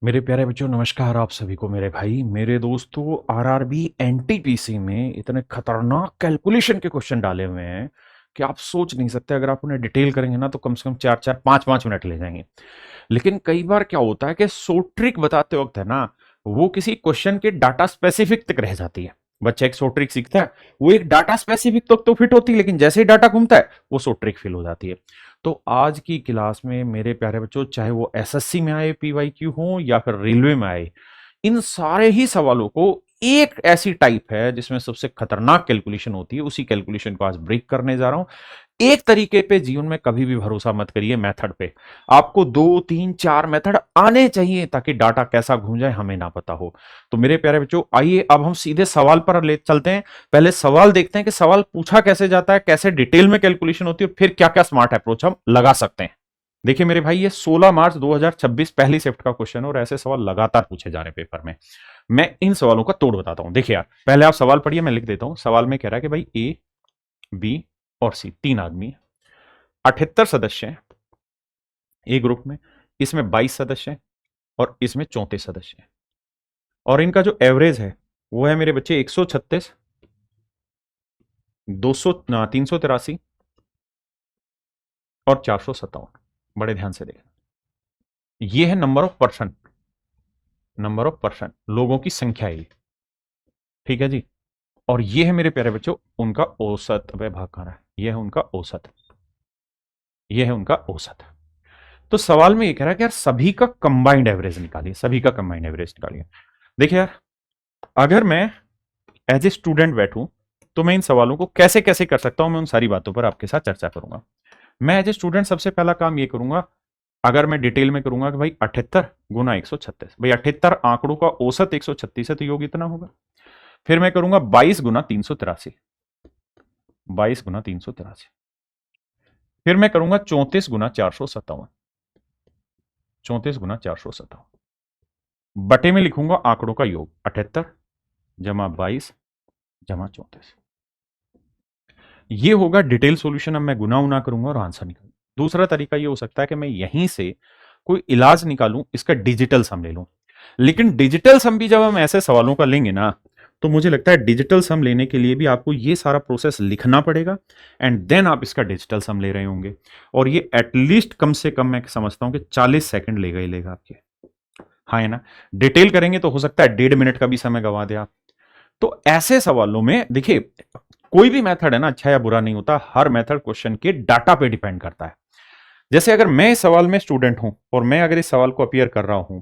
मेरे प्यारे बच्चों, नमस्कार आप सभी को। मेरे भाई, मेरे दोस्तों, आरआरबी एनटीपीसी में इतने खतरनाक कैलकुलेशन के क्वेश्चन डाले हुए हैं कि आप सोच नहीं सकते। अगर आप उन्हें डिटेल करेंगे ना तो कम से कम 4-4 5-5 मिनट ले जाएंगे। लेकिन कई बार क्या होता है कि सो ट्रिक बताते वक्त है ना, वो किसी क्वेश्चन के डाटा स्पेसिफिक तक रह जाती है। बच्चा एक सो ट्रिक सीखता है, वो एक डाटा स्पेसिफिक तक तो फिट होती है, लेकिन जैसे ही डाटा घूमता है वो सो ट्रिक फिल हो जाती है। तो आज की क्लास में मेरे प्यारे बच्चों, चाहे वो एसएससी में आए पीवाईक्यू हो या फिर रेलवे में आए, इन सारे ही सवालों को एक ऐसी टाइप है जिसमें सबसे खतरनाक कैलकुलेशन होती है, उसी कैलकुलेशन को आज ब्रेक करने जा रहा हूं। एक तरीके पे जीवन में कभी भी भरोसा मत करिए मेथड पे। आपको 2 3 4 मेथड आने चाहिए ताकि डाटा कैसा घूम जाए हमें ना पता हो। तो मेरे प्यारे बच्चों, आइए अब हम सीधे सवाल पर ले चलते हैं। पहले सवाल देखते हैं कि सवाल पूछा कैसे जाता है, कैसे डिटेल में कैलकुलेशन होती है, फिर क्या क्या स्मार्ट अप्रोच हम लगा सकते हैं। देखिए मेरे भाई, ये 16 मार्च 2026 पहली शिफ्ट का क्वेश्चन है और ऐसे सवाल लगातार पूछे जा रहे हैं पेपर में। मैं इन सवालों का तोड़ बताता हूं। देखिए यार, पहले आप सवाल पढ़िए, मैं लिख देता हूं। सवाल में कह रहा है कि भाई ए, बी और सी तीन आदमी, 78 सदस्य हैं ए ग्रुप में, इसमें 22 सदस्य हैं और इसमें 34 सदस्य हैं। और इनका जो एवरेज है वो है मेरे बच्चे 136, 200, 383 और 457। बड़े ध्यान से देखना, ये है number of person, number of person, लोगों की संख्या है ये। ठीक है जी। और ये है मेरे प्यारे बच्चों उनका औसत। वह भाग कहां रहा है, ये है उनका औसत, ये है उनका औसत। तो सवाल में ये कह रहा है कि यार सभी का कंबाइंड एवरेज निकालिए, सभी का कंबाइंड एवरेज निकालिए। देखिए यार, अगर मैं एज ए स्टूडेंट बैठूं तो मैं इन सवालों को कैसे कैसे कर सकता हूं, मैं उन सारी बातों पर आपके साथ चर्चा करूंगा। मैं एज ए स्टूडेंट सबसे पहला काम ये करूंगा, अगर मैं डिटेल में करूंगा कि भाई 78 गुना 136, भाई 78 आंकड़ों का औसत 136 है तो योग इतना होगा। फिर मैं करूंगा 22 गुना 383, 22 गुना 383। फिर मैं करूंगा 34 गुना 457, 34 गुना 457 बटे में लिखूंगा आंकड़ों का योग 78 जमा 22 जमा 34। ये होगा डिटेल सॉल्यूशन। अब मैं गुना उना करूंगा और आंसर निकालूंगा। दूसरा तरीका ये हो सकता है कि मैं यहीं से कोई इलाज निकालूं, इसका डिजिटल सम ले लूं। लेकिन डिजिटल सम भी जब हम ऐसे सवालों का लेंगे ना, तो मुझे लगता है डिजिटल सम लेने के लिए भी आपको ये सारा प्रोसेस लिखना पड़ेगा एंड देन आप इसका डिजिटल सम ले रहे होंगे। और ये एटलीस्ट कम से कम मैं समझता हूं कि 40 सेकंड लेगा ही लेगा आपके। हाँ है ना। डिटेल करेंगे तो हो सकता है 1.5 मिनट का भी समय गंवा दे आप। तो ऐसे सवालों में देखिए, कोई भी मेथड है ना, अच्छा या बुरा नहीं होता, हर मेथड क्वेश्चन के डाटा पे डिपेंड करता है। जैसे अगर मैं इस सवाल में स्टूडेंट हूं और मैं अगर इस सवाल को अपियर कर रहा हूं,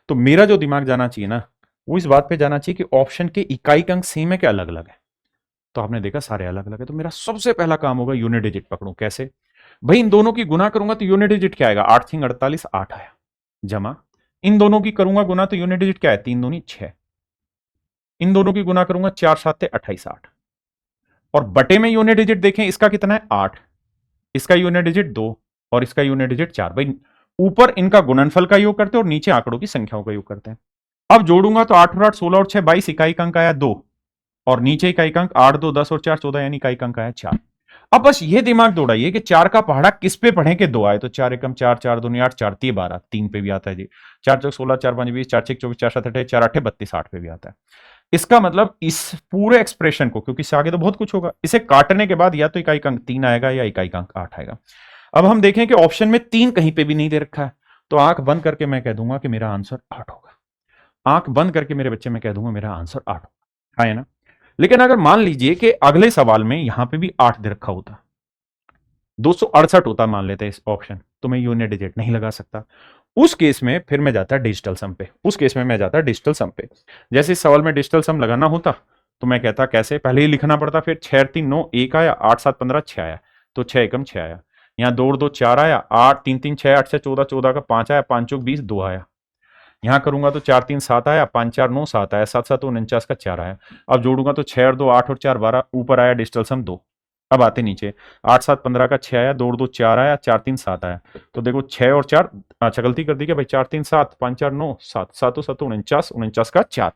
तो मेरा जो दिमाग जाना चाहिए ना, वो इस बात पे जाना चाहिए कि ऑप्शन के इकाई अंक सेम है कि अलग अलग है। तो आपने देखा सारे अलग अलग है, तो मेरा सबसे पहला काम होगा यूनिट डिजिट पकड़ूं। कैसे भाई, इन दोनों की गुना करूंगा तो यूनिट डिजिट क्या आएगा, 8 3 48, 8 आया, जमा इन दोनों की करूंगा गुना तो यूनिट डिजिट क्या है, 3 दूनी 6। इन दोनों की गुना करूंगा 4 7 28, 8। और बटे में यूनिट डिजिट देखें, इसका कितना है 8, इसका यूनिट डिजिट 2 और इसका यूनिट डिजिट 4। भाई ऊपर इनका गुणनफल का योग करते हैं और नीचे आंकड़ों की संख्याओं का योग करते हैं। अब जोड़ूंगा तो 8 और 8 16 और 6 22, इकाई अंक आया 2 और नीचे इकाई अंक 8 2 10 और 4 14, यानी इकाई अंक आया 4। अब बस ये दिमाग दौड़ाइए कि 4 का पहाड़ा किस पे पढ़े कि 2 आए, तो 4 एकम 4 4 दूनी 8 4 3 12, 3 पे भी आता है जी। 4 चौक 16 4 5 20 4 6 24 4 7 28 4 8 32, 8 पे भी आता है। इसका मतलब इस पूरे एक्सप्रेशन को, क्योंकि इससे आगे तो बहुत कुछ होगा, इसे काटने के बाद या तो इकाई अंक 3 आएगा या इकाई अंक 8 आएगा। अब हम देखें कि ऑप्शन में 3 कहीं पे भी नहीं दे रखा है, तो आंख बंद करके मैं कह दूंगा कि मेरा आंसर 8 होगा। आंख बंद करके मेरे बच्चे मैं कह दूंगा मेरा आंसर 8 होगा, है ना। लेकिन अगर मान लीजिए कि अगले सवाल में यहां पे भी 8 दे रखा होता, 268 होता मान लेते हैं इस ऑप्शन, तो मैं यूनिट डिजिट नहीं लगा सकता। उस केस में फिर मैं जाता डिजिटल सम पे, उस केस में मैं जाता डिजिटल सम पे। जैसे इस सवाल में डिजिटल सम लगाना होता तो मैं कहता कैसे, पहले ही लिखना पड़ता, फिर 6 3 9 1 आया, 8 7 15 6 आया, तो 6 एकम 6 आया। यहाँ 2 2 4 आया, 8 3 3 6 8 से 14 14 का 5 आया, 5 चौक 20 2 आया। यहाँ करूंगा तो 4 3 7 आया, 5 4 9 7 आया, 7 7 49 का 4 आया। अब जोड़ूंगा तो 6 और 2 8 और 4 12, ऊपर आया डिजिटल सम 2। अब आते नीचे, 8 7 15 का 6 आया, 2 2 4 आया, 4 3 7 आया। तो देखो 6 और 4, अच्छा गलती कर दी क्या भाई, 4 3 7 5 4 9 7 7 7 49, 49 का 4।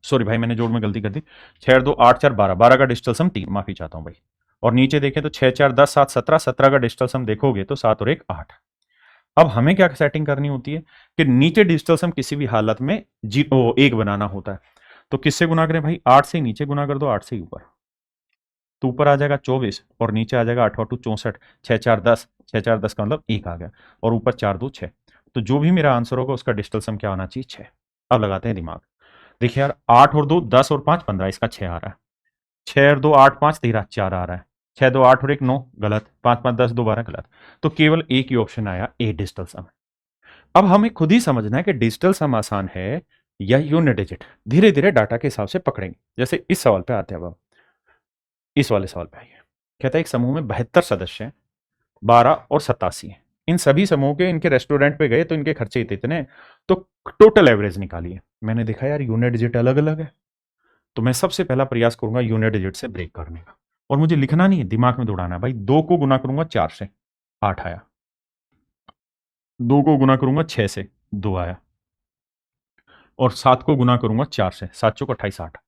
सॉरी भाई, मैंने जोड़ में गलती कर दी। 6 और 2 8 4 12, 12 का डिजिटल सम 3, माफी चाहता हूं भाई। और नीचे देखें तो 6 4 10 7 17, 17 का डिजिटल सम देखोगे तो 7 और 1 8। अब हमें क्या सेटिंग करनी होती है कि नीचे डिजिटल सम किसी भी हालत में एक बनाना होता है। तो किससे गुना करें भाई, 8 से नीचे गुना कर दो, 8 से ऊपर, तो ऊपर आ जाएगा 24 और नीचे आ जाएगा 8 8 64, 6 4 10, 6 4 10 का मतलब 1 आ गया, और ऊपर 4 2 6। तो जो भी मेरा आंसर होगा उसका डिजिटल सम क्या होना चाहिए, 6। अब लगाते हैं दिमाग। देखिए यार, 8 और 2 10 और 5 15, इसका 6 आ रहा है। 6 और 2 8 5 13, 4 आ रहा है। 6 2 8 और 1 9, गलत। 5 5 10 2 12, गलत। तो केवल एक ही ऑप्शन आया, ए डिजिटल सम। अब हमें खुद ही समझना है कि डिजिटल सम आसान है या यूनिट डिजिट। धीरे धीरे डाटा के हिसाब से पकड़ेंगे। जैसे इस सवाल पे आते हैं। अब इस वाले सवाल पे आइए। कहता है एक समूह में 72 सदस्य हैं, 12 और 87 हैं। इन सभी समूह के इनके रेस्टोरेंट पे गए तो इनके खर्चे इतने हैं, तो टोटल एवरेज निकालिए। मैंने देखा यार यूनिट डिजिट अलग अलग है, तो मैं सबसे पहला प्रयास करूंगा यूनिट डिजिट से ब्रेक करने का। और मुझे लिखना नहीं है, दिमाग में दौड़ाना है भाई। 2 को गुना करूंगा 4 से, 8 आया। 2 को गुना करूंगा 6 से, 2 आया। और 7 को गुना करूंगा 4 से, 7 चौक 28, 8।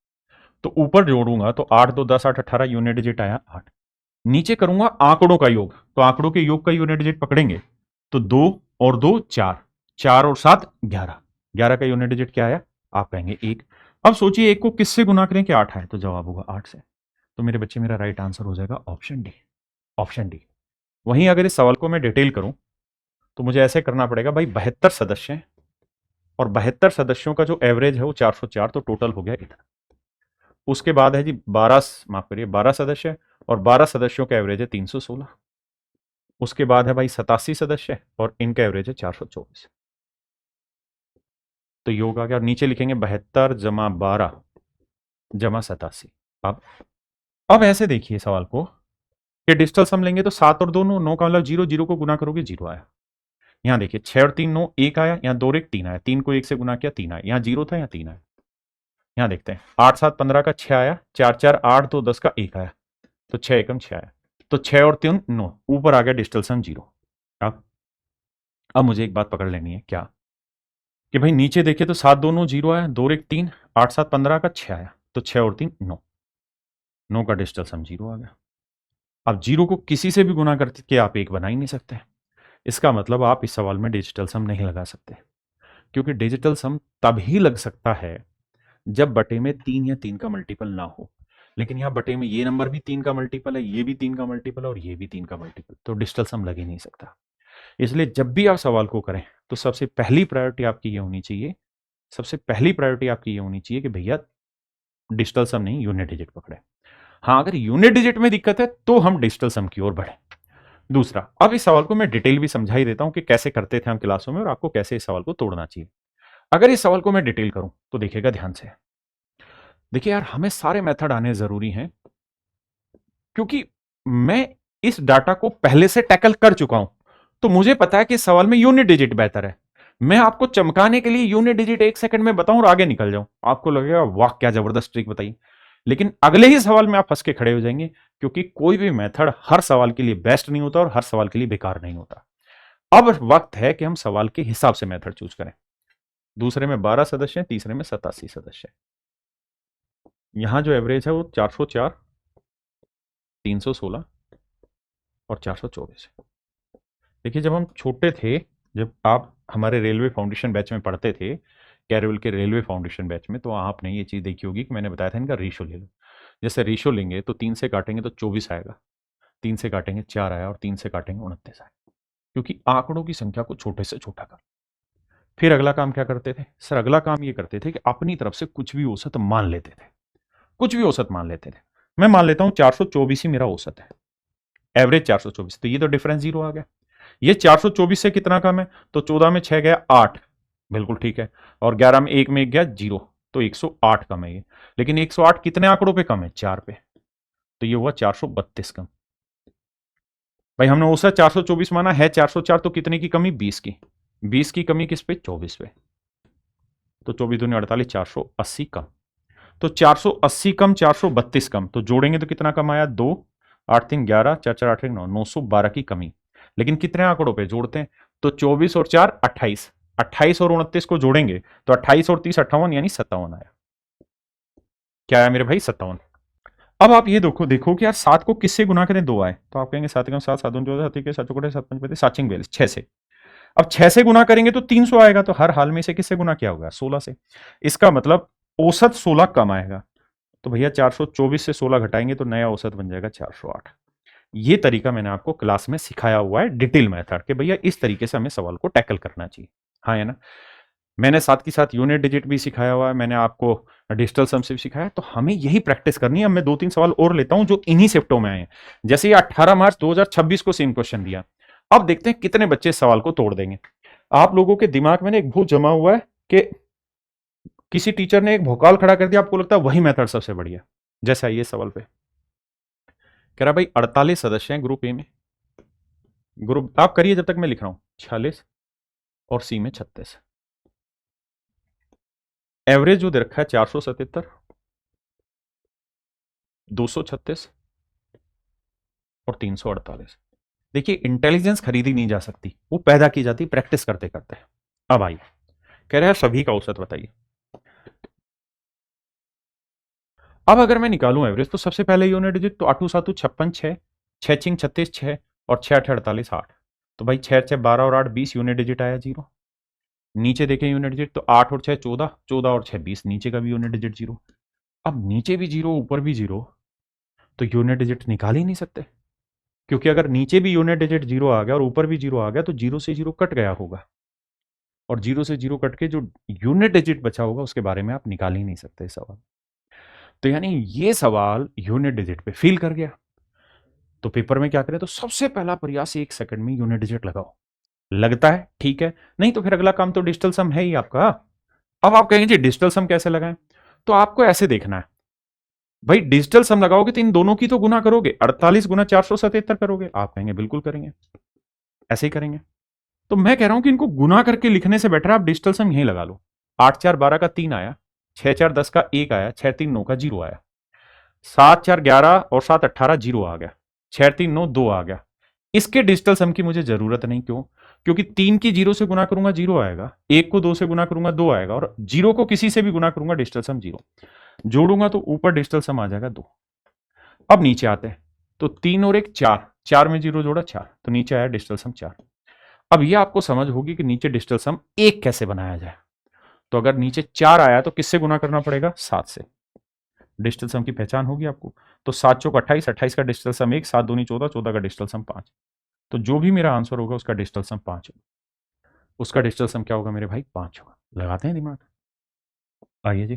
तो ऊपर जोड़ूंगा तो 8 2 10 8 18, यूनिट डिजिट आया 8। नीचे करूंगा आंकड़ों का योग, तो आंकड़ों के योग का यूनिट डिजिट पकड़ेंगे, तो 2 और 2 4, 4 और 7 11, 11 का यूनिट डिजिट क्या आया, आप कहेंगे 1। अब सोचिए 1 को किससे गुना करें कि 8 आए, तो जवाब होगा 8 से। तो मेरे बच्चे मेरा राइट आंसर हो जाएगा ऑप्शन डी, ऑप्शन डी। वहीं अगर इस सवाल को मैं डिटेल करूं तो मुझे ऐसे करना पड़ेगा भाई, 72 सदस्य हैं और 72 सदस्यों का जो एवरेज है वो 404, तो टोटल हो गया इतना। उसके बाद है जी 12, माफ करिए 12 सदस्य और 12 सदस्यों का एवरेज है 316। उसके बाद है भाई 87 सदस्य और इनका एवरेज है 424। तो योग आ गया, और नीचे लिखेंगे 72 जमा 12 जमा 87। अब ऐसे देखिए सवाल को कि डिजिटल सम लेंगे तो 7 और 2 9, 9 का मतलब 0, 0 को गुना करोगे 0 आया। यहां देखिए 6 और 3 9, 1 आया। यहां 2 और 1 3 आया। 3 को 1 से गुना किया 3 आया। यहां 0 था, यहां 3 आया। यहां देखते हैं 8 7 15 का 6 आया। 4 4 8 2 10 का 1 आया। तो 6 एकम 6 आया। तो 6 और 3 9, ऊपर आ गया डिजिटल सम 0। अब मुझे एक बात पकड़ लेनी है, क्या कि भाई नीचे देखिए तो 7 2 9 0 आया। 2 और 1 3, 8 7 15 का 6 आया। तो 6 और 3 9, 9 का डिजिटल सम 0 आ गया। अब 0 को किसी से भी गुना करके आप 1 बना ही नहीं सकते। इसका मतलब आप इस सवाल में डिजिटल सम नहीं लगा सकते, क्योंकि डिजिटल सम तभी लग सकता है जब बटे में 3 या 3 का मल्टीपल ना हो। लेकिन यहां बटे में ये नंबर भी 3 का मल्टीपल है, ये भी 3 का मल्टीपल है और ये भी 3 का मल्टीपल, तो डिजिटल सम लग ही नहीं सकता। इसलिए जब भी आप सवाल को करें तो सबसे पहली प्रायोरिटी आपकी ये होनी चाहिए, सबसे पहली प्रायोरिटी आपकी ये होनी चाहिए कि भैया डिजिटल सम नहीं, यूनिट डिजिट पकड़े। हाँ, अगर यूनिट डिजिट में दिक्कत है तो हम डिजिटल सम की ओर बढ़े। दूसरा, अब इस सवाल को मैं डिटेल भी समझा ही देता हूं कि कैसे करते थे हम क्लासों में और आपको कैसे इस सवाल को तोड़ना चाहिए। अगर इस सवाल को मैं डिटेल करूं तो देखिएगा ध्यान से। देखिए यार, हमें सारे मेथड आने जरूरी हैं, क्योंकि मैं इस डाटा को पहले से टैकल कर चुका हूं, तो मुझे पता है कि इस सवाल में यूनिट डिजिट बेहतर है। मैं आपको चमकाने के लिए यूनिट डिजिट 1 सेकंड में बताऊं और आगे निकल जाऊं, आपको लगेगा वाह क्या जबरदस्त ट्रिक बताई। लेकिन अगले ही सवाल में आप फंस के खड़े हो जाएंगे, क्योंकि कोई भी मेथड हर सवाल के लिए बेस्ट नहीं होता और हर सवाल के लिए बेकार नहीं होता। अब वक्त है कि हम सवाल के हिसाब से मेथड चूज करें। दूसरे में 12 सदस्य हैं, तीसरे में 87 सदस्य हैं। यहां जो एवरेज है वो 404, 316 और 424 है। देखिए जब हम छोटे थे, जब आप हमारे रेलवे फाउंडेशन बैच में पढ़ते थे, कैरिवल के रेलवे फाउंडेशन बैच में, तो आपने ये चीज़ देखी होगी कि मैंने बताया था इनका रेशो ले लो। जैसे रेशो लेंगे तो 3 से काटेंगे तो 24 आएगा, 3 से काटेंगे 4 आया और 3 से काटेंगे 29 आया, क्योंकि आंकड़ों की संख्या को छोटे से छोटा कर। फिर अगला काम क्या करते थे सर, अगला काम ये करते थे कि अपनी तरफ से कुछ भी औसत मान लेते थे, कुछ भी औसत मान लेते थे। मैं मान लेता हूं 424 ही मेरा औसत है, एवरेज 424, तो ये तो डिफरेंस 0 आ गया। ये 424 से कितना कम है, तो 14 में 6 गया 8, बिल्कुल ठीक है। और 11 में 1 में 1 गया 0, तो 108 कम है ये। लेकिन 108 कितने आंकड़ों पे कम है, 4 पे, तो ये हुआ 432 कम। भाई हमने औसत 424 माना है, 404, तो कितने की कमी, 20 की। 20 की कमी किस पे, 24 पे, तो 24 दूनी 48, 480 कम। तो 480 कम 432 कम, तो जोड़ेंगे तो कितना कम आया, 2 8 3 11, 4 4 8 9, 912 की कमी। लेकिन कितने आंकड़ों पे जोड़ते हैं, तो 24 और 4 28, 28 और 29 को जोड़ेंगे तो 28 और 30 58, यानी 57 आया। क्या आया मेरे भाई, 57। अब आप ये देखो देखो कि यार 7 को किससे गुना करें, 2 आए, तो आप कहेंगे 7 7 7 7 7 7 7 6 से। अब 6 से गुना करेंगे तो 300 आएगा, तो हर हाल में इसे किससे गुना किया होगा? 16 से। इसका मतलब औसत 16 कम आएगा, तो भैया 424 से 16 घटाएंगे तो नया औसत बन जाएगा 408। ये तरीका मैंने आपको क्लास में सिखाया हुआ है, डिटेल मेथड, कि भैया इस तरीके से हमें सवाल को टैकल करना चाहिए। हाँ है ना? मैंने साथ के साथ यूनिट डिजिट भी सिखाया हुआ है, मैंने आपको डिजिटल सम से भी सिखाया, तो हमें यही प्रैक्टिस करनी है। अब मैं 2-3 सवाल और लेता हूं जो इन्हीं शिफ्टों में आए हैं। जैसे ये 18 मार्च 2026 को सेम क्वेश्चन दिया, अब देखते हैं कितने बच्चे इस सवाल को तोड़ देंगे। आप लोगों के दिमाग में ना एक भूत जमा हुआ है कि किसी टीचर ने एक भोकाल खड़ा कर दिया, आपको लगता है वही मेथड सबसे बढ़िया। जैसे आइए सवाल पे, कह रहा भाई 48 सदस्य हैं ग्रुप ए में, ग्रुप आप करिए जब तक मैं लिख रहा हूं, 46 और सी में 36। एवरेज जो दे रखा है 477, 236 और 348। देखिए इंटेलिजेंस खरीदी नहीं जा सकती, वो पैदा की जाती प्रैक्टिस करते करते। अब आइए, कह रहा है सभी का औसत बताइए। अब अगर मैं निकालूं एवरेज, तो सबसे पहले यूनिट डिजिट तो 8 7 56 6, 6 6 36 6 और 6 8 48 8। तो भाई 6 6 12 और 8 20 यूनिट डिजिट आया जीरो। नीचे देखें यूनिट डिजिट, तो 8 और 6 14, 14 और 6 20, नीचे का भी यूनिट डिजिट जीरो। अब नीचे भी जीरो ऊपर भी जीरो, तो यूनिट डिजिट निकाल ही नहीं सकते, क्योंकि अगर नीचे भी यूनिट डिजिट जीरो आ गया और ऊपर भी जीरो आ गया तो जीरो से जीरो कट गया होगा, और जीरो से जीरो कट के जो यूनिट डिजिट बचा होगा उसके बारे में आप निकाल ही नहीं सकते सवाल। तो यानी ये सवाल यूनिट डिजिट पे फेल कर गया। तो पेपर में क्या करें, तो सबसे पहला प्रयास 1 सेकंड में यूनिट डिजिट लगाओ। लगता है ठीक है, नहीं तो फिर अगला काम तो डिजिटल सम है ही आपका। अब आप कहेंगे जी डिजिटल सम कैसे लगाएं, तो आपको ऐसे देखना है, भाई डिजिटल सम लगाओगे तो इन दोनों की तो गुना करोगे, 48 गुना 477 करोगे। आप कहेंगे बिल्कुल करेंगे, ऐसे ही करेंगे। तो मैं कह रहा हूं कि इनको गुना करके लिखने से बेटर आप डिजिटल सम यहीं लगा लो। 8 4 12 का 3 आया, 6 4 10 का 1 आया, 6 3 9 का 0 आया, 7 4 11 और 7 18 0 आ गया, 6 3 9 2 आ गया। इसके डिजिटल सम की मुझे जरूरत नहीं, क्यों? क्योंकि 3 की 0 से गुना करूंगा 0 आएगा, 1 को 2 से गुना करूंगा 2 आएगा, और 0 को किसी से भी गुना करूंगा डिजिटल सम 0। जोड़ूंगा तो ऊपर डिजिटल सम आ जाएगा 2। अब नीचे आते हैं, तो 3 और 1 4, 4 में 0 जोड़ा 4, तो नीचे आया डिजिटल सम 4। अब यह आपको समझ होगी कि नीचे डिजिटल सम 1 कैसे बनाया जाए। तो अगर नीचे 4 आया तो किससे गुना करना पड़ेगा? 7 से। डिजिटल सम की पहचान होगी आपको। तो 7 चौक 28, 28 का डिजिटल सम 1, 7 दूनी 14, 14 का डिजिटल सम 5। तो जो भी मेरा आंसर होगा उसका डिजिटल सम 5 होगा। उसका डिजिटल सम क्या होगा मेरे भाई? 5 होगा। लगाते हैं दिमाग। आइए जी,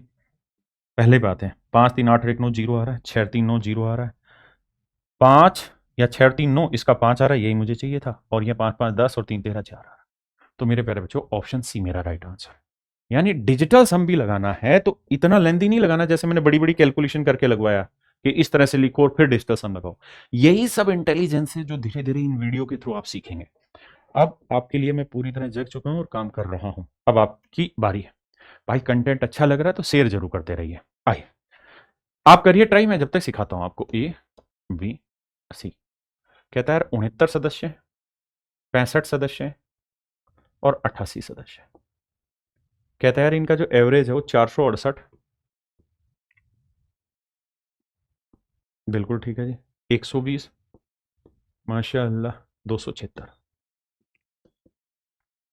पहले बात है, 5 3 8 1 9 0 आ रहा है, 6 3 9 0 आ रहा है, 5 या 6 3 9, इसका 5 आ रहा है, यही मुझे चाहिए था, और ये 5 5 10 और 3 13 4 आ रहा है। तो मेरे प्यारे बच्चों ऑप्शन सी मेरा राइट आंसर। यानी डिजिटल सम भी लगाना है तो इतना लेंथी नहीं लगाना जैसे मैंने बड़ी बड़ी कैलकुलेशन करके लगवाया कि इस तरह से लिखो और फिर डिजिटल सम लगाओ। यही सब इंटेलिजेंस है जो धीरे धीरे इन वीडियो के थ्रू आप सीखेंगे। अब आपके लिए मैं पूरी तरह जग चुका हूं और काम कर रहा हूं, अब आपकी बारी है। भाई कंटेंट अच्छा लग रहा है तो शेयर जरूर करते रहिए। आइए आप करिए ट्राई, मैं जब तक सिखाता हूं आपको। ए बी सी कहता है 69 सदस्य, 65 सदस्य और 88 सदस्य। कहता है यार इनका जो एवरेज है वो 468। बिल्कुल ठीक है जी। 120, माशाअल्लाह 276।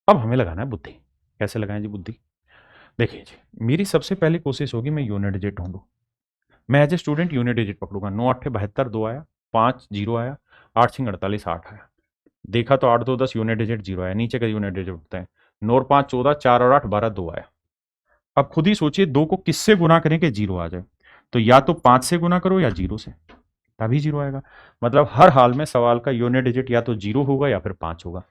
अब हमें लगाना है बुद्धि। कैसे लगाएं जी बुद्धि? देखिए जी, मेरी सबसे पहली कोशिश होगी मैं यूनिट डिजिट ढूंढूं। मैं as a student unit digit पकड़ूंगा। 9 8 72 2 आया, 5 0 आया, 8 6 48 8 आया। देखा तो 8 2 10 यूनिट डिजिट 0 आया, नीचे का यूनिट डिजिट होता है 9 और 5 14, 4 और 8 12 2 आया। अब खुद ही सोचिए 2 को किससे गुना करें कि 0 आ जाए? तो या तो 5 से गुना करो या 0 से, तभी 0 आएगा। मतलब हर हाल में सवाल का यूनिट डिजिट या तो 0 होगा या फिर 5 होगा।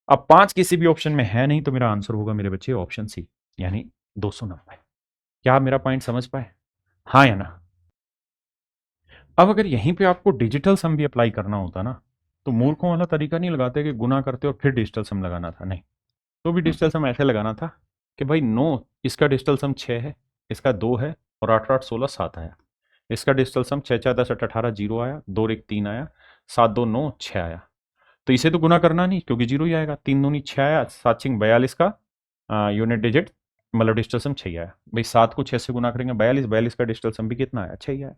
अब 5 किसी भी ऑप्शन में है नहीं, तो मेरा आंसर होगा मेरे बच्चे ऑप्शन सी, यानी 290। क्या आप मेरा पॉइंट समझ पाए? हाँ या ना? अब अगर यहीं पे आपको डिजिटल सम भी अप्लाई करना होता ना, तो मूर्खों वाला तरीका नहीं लगाते कि गुना करते और फिर डिजिटल सम लगाना था, नहीं। तो भी डिजिटल सम ऐसे लगाना था कि भाई 9, इसका डिजिटल सम 6 है, इसका 2 है, और 8 8 16 7 आया। इसका डिजिटल सम 6 4 10 8 18 0 आया, 2 और 1 3 आया, 7 2 9 6 आया। तो इसे तो गुना करना नहीं क्योंकि 0 ही आएगा। 3 दूनी 6 आया, 7 6 42 का यूनिट डिजिट मतलब डिजिटल सम 6 आया। भाई 7 को 6 से गुना करेंगे 42, 42 का डिजिटल सम भी कितना आया? 6 आया।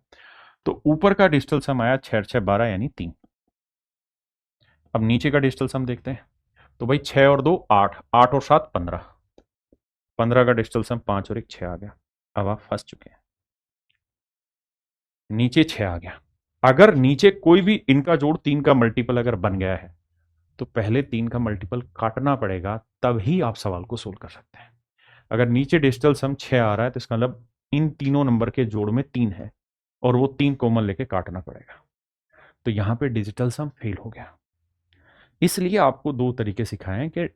तो ऊपर का डिजिटल सम आया 6 6 12 यानी 3। अब नीचे का डिजिटल सम देखते हैं। तो भाई 6 और 2 8, 8 और 7 15, 15 का डिजिटल सम 5 और 1 6 आ गया। अब आप फंस चुके हैं, नीचे 6 आ गया। अगर नीचे कोई भी इनका जोड़ 3 का मल्टीपल अगर बन गया है तो पहले 3 का मल्टीपल काटना पड़ेगा, तभी आप सवाल को सोल्व कर सकते हैं। अगर नीचे डिजिटल सम 6 आ रहा है तो इसका मतलब इन तीनों नंबर के जोड़ में 3 है और वो 3 कॉमन लेके काटना पड़ेगा, तो यहां पे डिजिटल सम फेल हो गया। इसलिए आपको 2 तरीके सिखाए कि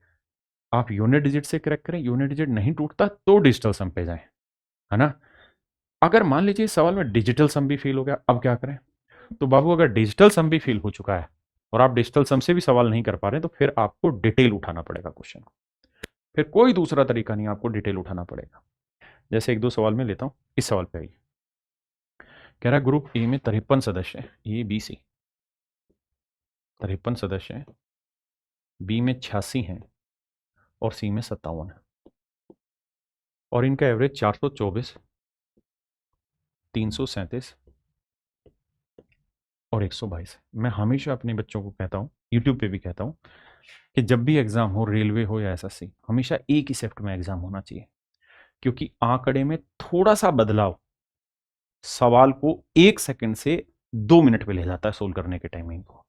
आप यूनिट डिजिट से क्रैक करें, यूनिट डिजिट नहीं टूटता तो डिजिटल सम पे जाएं, है ना। अगर मान लीजिए सवाल में डिजिटल सम भी फेल हो गया, अब क्या करें? तो बाबू अगर डिजिटल सम भी फेल हो चुका है और आप डिजिटल सम से भी सवाल नहीं कर पा रहे, तो फिर आपको डिटेल उठाना पड़ेगा क्वेश्चन को। फिर कोई दूसरा तरीका नहीं, आपको डिटेल उठाना पड़ेगा। जैसे 1-2 सवाल में लेता हूं। इस सवाल पे आइए, कह रहा ग्रुप ए में 53 सदस्य हैं, ए बी सी 53 सदस्य हैं, बी में 86 हैं और सी में 57 है, और इनका एवरेज 424, 337 और 122 है। मैं हमेशा अपने बच्चों को कहता हूँ, यूट्यूब पे भी कहता हूँ, कि जब भी एग्जाम हो, रेलवे हो या एसएससी, हमेशा एक ही शिफ्ट में एग्जाम होना चाहिए, क्योंकि आंकड़े में थोड़ा सा बदलाव सवाल को 1 सेकंड से 2 मिनट पे ले जाता है सोल्व करने के टाइमिंग को।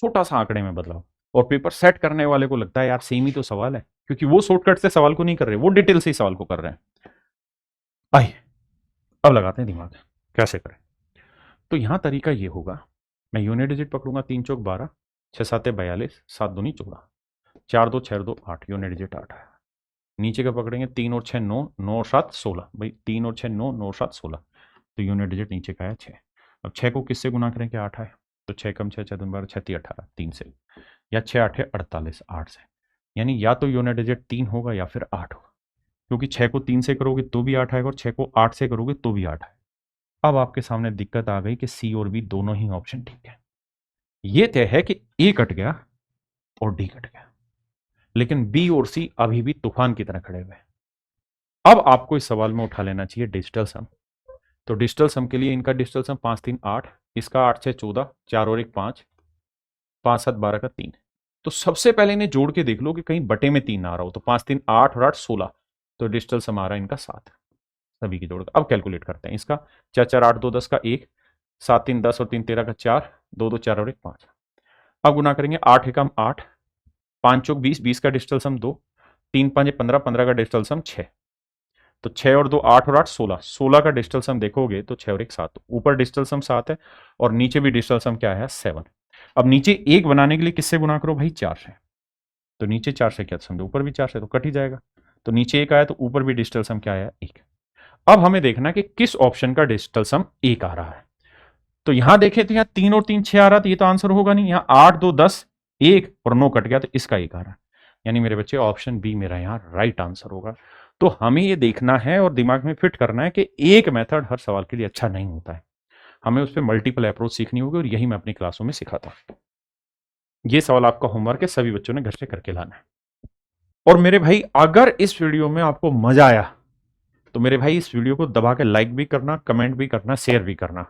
छोटा सा आंकड़े में बदलाव, और पेपर सेट करने वाले को लगता है यार सेम ही तो सवाल है, क्योंकि वो शॉर्टकट से सवाल को नहीं कर रहे, वो डिटेल से ही सवाल को कर रहे हैं। आइए अब लगाते हैं दिमाग, कैसे करें। तो यहां तरीका ये होगा, मैं यूनिट डिजिट पकड़ूंगा, 3 चौक 12, 6 7 42, 7 दूनी 14, 4 2 6 2 8, यूनिट डिजिट 8 है। नीचे का पकड़ेंगे, 3 और 6 9, 9 और 7 16, भाई 3 और 6 9, 9 और 7 16, तो यूनिट डिजिट नीचे का है 6। अब 6 को किससे गुना करें कि 8 है, तो 6 कम 6 6 2 12 6 3 18, 3 से, या 6 8 है 48, 8 से। यानी या तो यूनिट डिजिट 3 होगा या फिर 8 होगा, क्योंकि 6 को 3 से करोगे तो भी 8 आएगा और 6 को 8 से करोगे तो भी 8 आएगा। अब आपके सामने दिक्कत आ गई कि सी और बी दोनों ही ऑप्शन ठीक है। ये तय है कि ए कट गया और डी कट गया, लेकिन बी और सी अभी भी तूफान की तरह खड़े हुए हैं। अब आपको इस सवाल में उठा लेना चाहिए डिजिटल सम। तो डिजिटल सम के लिए इनका डिजिटल सम 5 3 8, इसका 8 6 14, 4 और 1 5, 5 7 12 का 3। तो सबसे पहले इन्हें जोड़ के देख लो कि कहीं बटे में 3 ना आ रहा हो, तो 5 3 8 और 8 16, तो डिजिटल सम आ रहा है इनका 7, सभी की जोड़। अब कैलकुलेट करते हैं इसका, 4 4 8 2 10 का 1, 7 3 10 और 3 13 का 4, 2 2 4 और 1 5। अब गुना करेंगे, 8 एकम 8, 5 चौक 20, 20 का डिजिटल सम 2, 3 5 15, 15 का डिजिटल सम 6, तो 6 और 2 8 और 8 16, 16 का डिजिटल सम देखोगे तो 6 और 1 7, ऊपर डिजिटल सम 7 है और नीचे भी डिजिटल सम क्या है 7। अब नीचे 1 बनाने के लिए किससे गुना करो भाई, 4 से, तो नीचे 4 से क्या समझो, ऊपर भी 4 से, तो कट ही जाएगा। तो नीचे 1 आया तो ऊपर भी डिजिटल सम क्या आया 1। अब हमें देखना कि किस ऑप्शन का डिजिटल सम 1 आ रहा है। तो यहां देखें तो यहां 3 और 3 6 आ रहा, तो ये तो आंसर होगा नहीं। यहां 8 2 10 1 और 9 कट गया, तो इसका 1 आ रहा है। यानी मेरे बच्चे ऑप्शन बी मेरा यहां राइट आंसर होगा। तो हमें ये देखना है और दिमाग में फिट करना है कि एक मेथड हर सवाल के लिए अच्छा नहीं होता है, हमें उस पर मल्टीपल अप्रोच सीखनी होगी, और यही मैं अपनी क्लासों में सिखाता हूं। ये सवाल आपका होमवर्क है, सभी बच्चों ने घर से करके लाना है। और मेरे भाई अगर इस वीडियो में आपको मजा आया तो मेरे भाई इस वीडियो को दबा के लाइक भी करना, कमेंट भी करना, शेयर भी करना,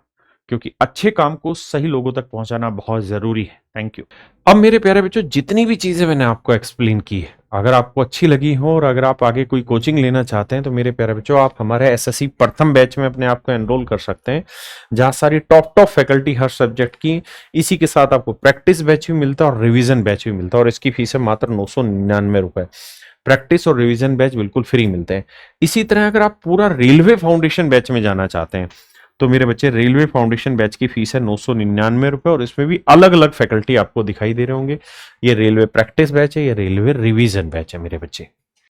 क्योंकि अच्छे काम को सही लोगों तक पहुंचाना बहुत जरूरी है। Thank you. अब मेरे प्यारे बच्चों, जितनी भी चीजें मैंने आपको एक्सप्लेन की है, अगर आपको अच्छी लगी हो और अगर आप आगे कोई कोचिंग लेना चाहते हैं, तो मेरे प्यारे बच्चों आप हमारे एसएससी प्रथम बैच में अपने आप को एनरोल कर सकते हैं, जहां सारी टॉप फैकल्टी हर सब्जेक्ट की, इसी के साथ आपको प्रैक्टिस बैच भी मिलता है और रिविजन बैच भी मिलता है, और इसकी फीस है मात्र 999 रुपए। प्रैक्टिस और रिवीजन बैच बिल्कुल फ्री मिलते हैं। इसी तरह अगर आप पूरा रेलवे फाउंडेशन बैच में जाना चाहते हैं, तो मेरे बच्चे रेलवे फाउंडेशन बैच की फीस है 999 रुपए, और इसमें भी अलग अलग फैकल्टी आपको दिखाई दे रहे होंगे। ये रेलवे प्रैक्टिस बैच है, ये रेलवे रिवीजन बैच है मेरे बच्चे।